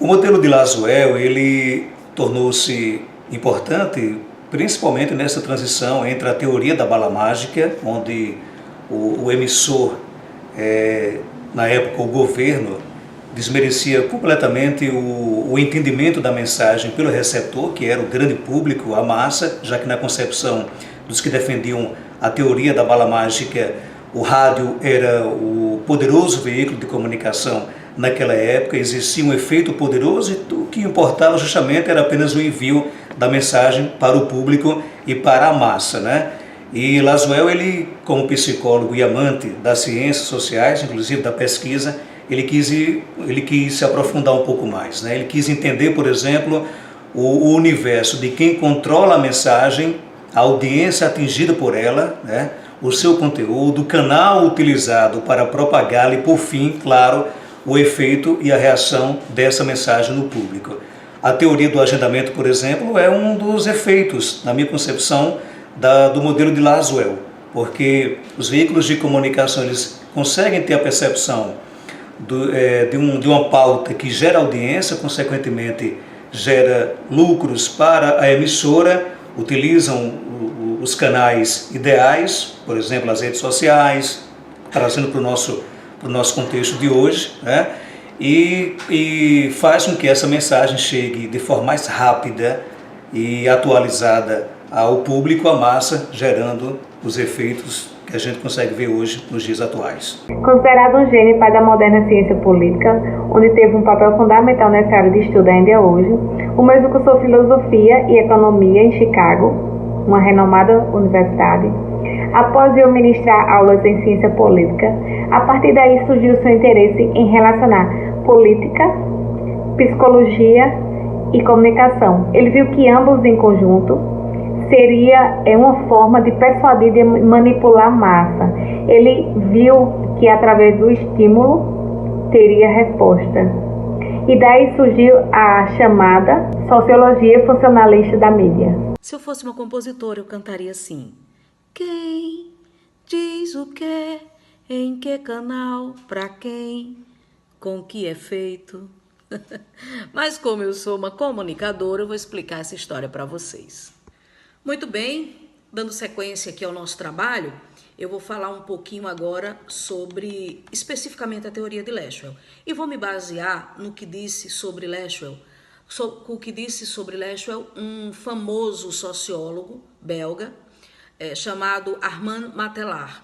O modelo de Lazuel, ele tornou-se importante principalmente nessa transição entre a teoria da bala mágica, onde o emissor, na época o governo, desmerecia completamente o entendimento da mensagem pelo receptor, que era o grande público, a massa, já que na concepção dos que defendiam a teoria da bala mágica, o rádio era o poderoso veículo de comunicação naquela época, existia um efeito poderoso e o que importava justamente era apenas o envio da mensagem para o público e para a massa, né? E Lazuel, ele, como psicólogo e amante das ciências sociais, inclusive da pesquisa, ele quis se aprofundar um pouco mais, né? Ele quis entender, por exemplo, o universo de quem controla a mensagem, a audiência atingida por ela, né? O seu conteúdo, o canal utilizado para propagá-la e, por fim, claro, o efeito e a reação dessa mensagem no público. A teoria do agendamento, por exemplo, é um dos efeitos, na minha concepção, do modelo de Lazuel, porque os veículos de comunicação eles conseguem ter a percepção de uma pauta que gera audiência, consequentemente gera lucros para a emissora, utilizam os canais ideais, por exemplo, as redes sociais, trazendo para o nosso contexto de hoje, né? E faz com que essa mensagem chegue de forma mais rápida e atualizada ao público, à massa, gerando os efeitos que a gente consegue ver hoje nos dias atuais. Considerado um gênio e pai da moderna ciência política, onde teve um papel fundamental nessa área de estudo ainda é hoje, o mesmo cursou filosofia e economia em Chicago, uma renomada universidade. Após eu ministrar aulas em ciência política, a partir daí surgiu seu interesse em relacionar política, psicologia e comunicação. Ele viu que ambos em conjunto seria uma forma de persuadir e manipular a massa. Ele viu que através do estímulo teria resposta. E daí surgiu a chamada sociologia funcionalista da mídia. Se eu fosse uma compositora, eu cantaria assim: quem diz o quê, em que canal, pra quem, com que é feito. Mas como eu sou uma comunicadora, eu vou explicar essa história para vocês. Muito bem, dando sequência aqui ao nosso trabalho, eu vou falar um pouquinho agora sobre, especificamente, a teoria de Lazuel. E vou me basear no que disse sobre Lazuel, um famoso sociólogo belga, chamado Armand Matelar.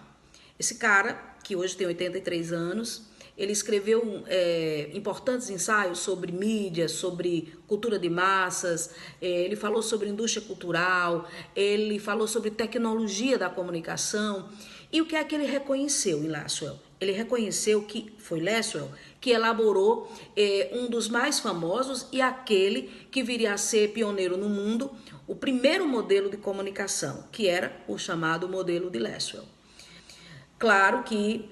Esse cara, que hoje tem 83 anos, ele escreveu importantes ensaios sobre mídia, sobre cultura de massas, ele falou sobre indústria cultural, ele falou sobre tecnologia da comunicação. E o que é que ele reconheceu em Lazuel? Ele reconheceu que foi Lazuel que elaborou um dos mais famosos e aquele que viria a ser pioneiro no mundo, o primeiro modelo de comunicação, que era o chamado modelo de Lazuel. Claro que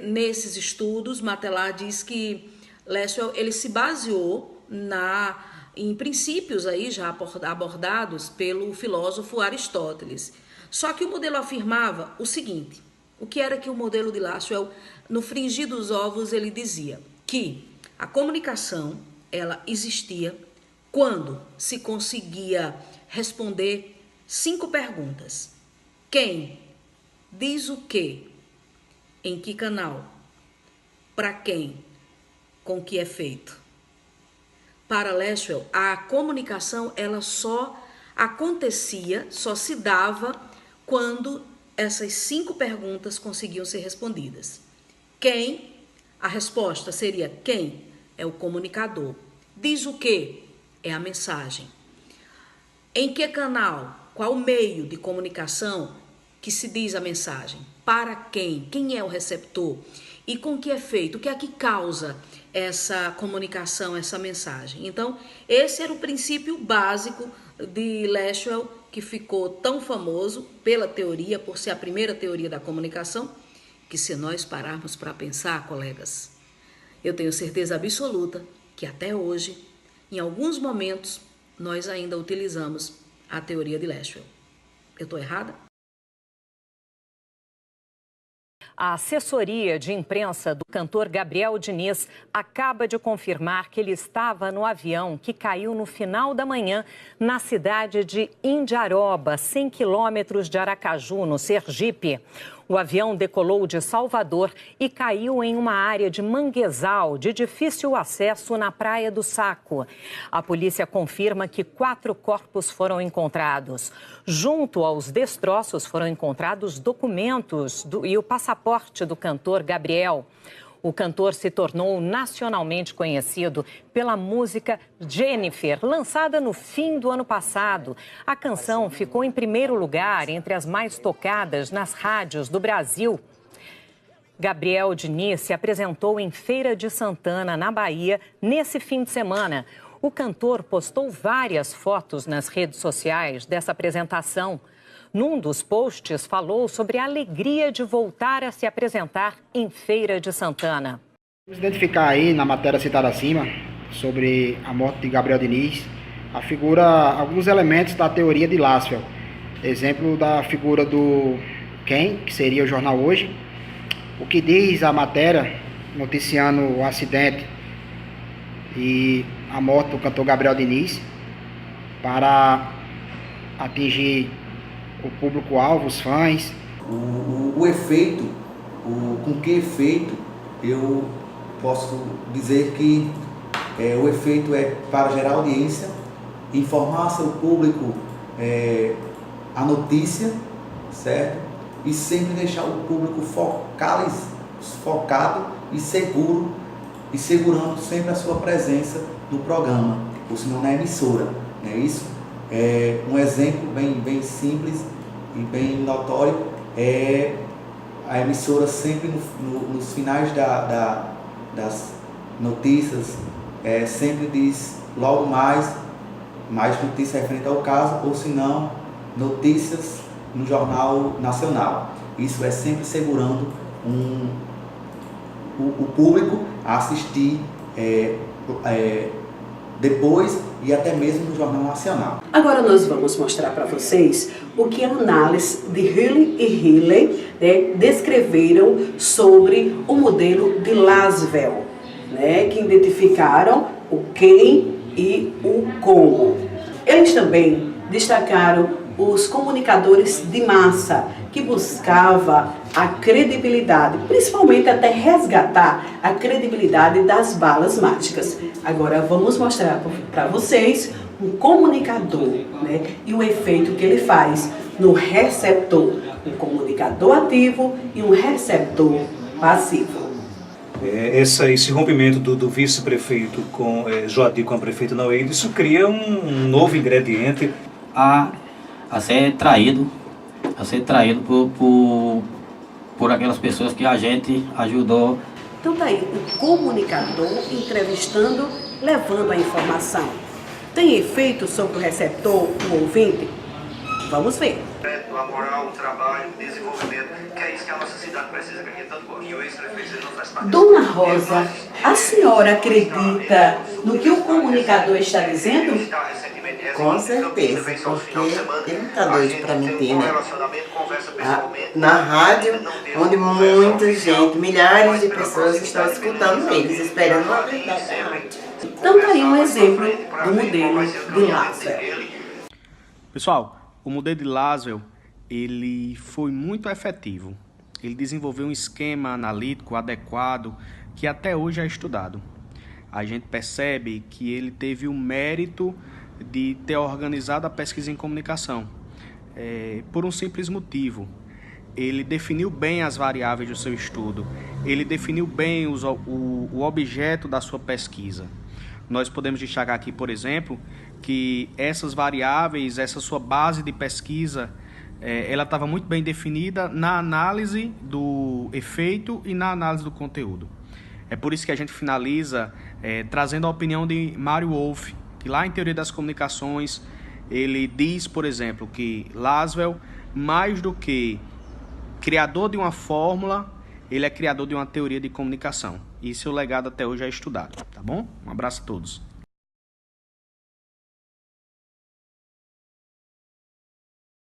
nesses estudos, Matelar diz que Lazuel ele se baseou em princípios aí já abordados pelo filósofo Aristóteles. Só que o modelo afirmava o seguinte: o que era que o modelo de Lazuel, no frigir dos ovos, ele dizia que a comunicação ela existia quando se conseguia responder 5 perguntas: quem, diz o quê, em que canal, para quem, com que é feito. Para Lazuel, a comunicação ela só acontecia, só se dava quando essas 5 perguntas conseguiam ser respondidas. Quem? A resposta seria quem? É o comunicador. Diz o quê? É a mensagem. Em que canal? Qual meio de comunicação que se diz a mensagem? Para quem? Quem é o receptor? E com que é feito? O que é que causa essa comunicação, essa mensagem? Então, esse era o princípio básico de Lazuel, que ficou tão famoso pela teoria, por ser a primeira teoria da comunicação, que se nós pararmos para pensar, colegas, eu tenho certeza absoluta que até hoje, em alguns momentos, nós ainda utilizamos a teoria de Lazuel. Eu estou errada? A assessoria de imprensa do cantor Gabriel Diniz acaba de confirmar que ele estava no avião que caiu no final da manhã na cidade de Indiaroba, 100 quilômetros de Aracaju, no Sergipe. O avião decolou de Salvador e caiu em uma área de manguezal de difícil acesso na Praia do Saco. A polícia confirma que 4 corpos foram encontrados. Junto aos destroços foram encontrados documentos e o passaporte do cantor Gabriel. O cantor se tornou nacionalmente conhecido pela música Jennifer, lançada no fim do ano passado. A canção ficou em primeiro lugar entre as mais tocadas nas rádios do Brasil. Gabriel Diniz se apresentou em Feira de Santana, na Bahia, nesse fim de semana. O cantor postou várias fotos nas redes sociais dessa apresentação. Num dos posts, falou sobre a alegria de voltar a se apresentar em Feira de Santana. Vamos identificar aí, na matéria citada acima, sobre a morte de Gabriel Diniz, alguns elementos da teoria de Laswell. Exemplo da figura do Quem, que seria o jornal Hoje. O que diz a matéria, noticiando o acidente e a morte do cantor Gabriel Diniz, para atingir o público-alvo, os fãs. O efeito, com que efeito, eu posso dizer que o efeito é para gerar audiência, informar seu público a notícia, certo? E sempre deixar o público focado e seguro, e segurando sempre a sua presença no programa, ou senão na emissora, não é isso? Um exemplo bem simples e bem notório é a emissora sempre nos finais das notícias sempre diz logo mais notícias referentes ao caso, ou se não, notícias no Jornal Nacional. Isso é sempre segurando o público a assistir depois e até mesmo no Jornal Nacional. Agora nós vamos mostrar para vocês o que a análise de Healy e Healy descreveram sobre o modelo de Laswell, que identificaram o quem e o como. Eles também destacaram os comunicadores de massa, que buscava a credibilidade, principalmente até resgatar a credibilidade das balas mágicas. Agora vamos mostrar para vocês um comunicador, e o efeito que ele faz no receptor, um comunicador ativo e um receptor passivo. Esse rompimento do vice-prefeito Joadir com a prefeita Noêmia, isso cria um novo ingrediente a ser traído por aquelas pessoas que a gente ajudou. Então tá aí, o comunicador entrevistando, levando a informação. Tem efeito sobre o receptor, o ouvinte? Vamos ver. A moral, o trabalho, o desenvolvimento, que é isso que a nossa cidade precisa, que a gente tanto gosta. E o ex-prefeito não faz parte. Dona Rosa, a senhora acredita no que o comunicador está dizendo? Com certeza, porque ele não está doido para mentir, né? Na rádio, onde muita gente, milhares de pessoas estão escutando eles, esperando a verdade da rádio. Então tá aí um exemplo do modelo de Laswell. Pessoal, o modelo de Laswell, ele foi muito efetivo. Ele desenvolveu um esquema analítico adequado que até hoje é estudado. A gente percebe que ele teve o mérito de ter organizado a pesquisa em comunicação, por um simples motivo. Ele definiu bem as variáveis do seu estudo, ele definiu bem o objeto da sua pesquisa. Nós podemos destacar aqui, por exemplo, que essas variáveis, essa sua base de pesquisa, ela estava muito bem definida na análise do efeito e na análise do conteúdo. É por isso que a gente finaliza trazendo a opinião de Mario Wolff, que lá em Teoria das Comunicações, ele diz, por exemplo, que Laswell, mais do que criador de uma fórmula, ele é criador de uma teoria de comunicação. E seu legado até hoje é estudado, tá bom? Um abraço a todos.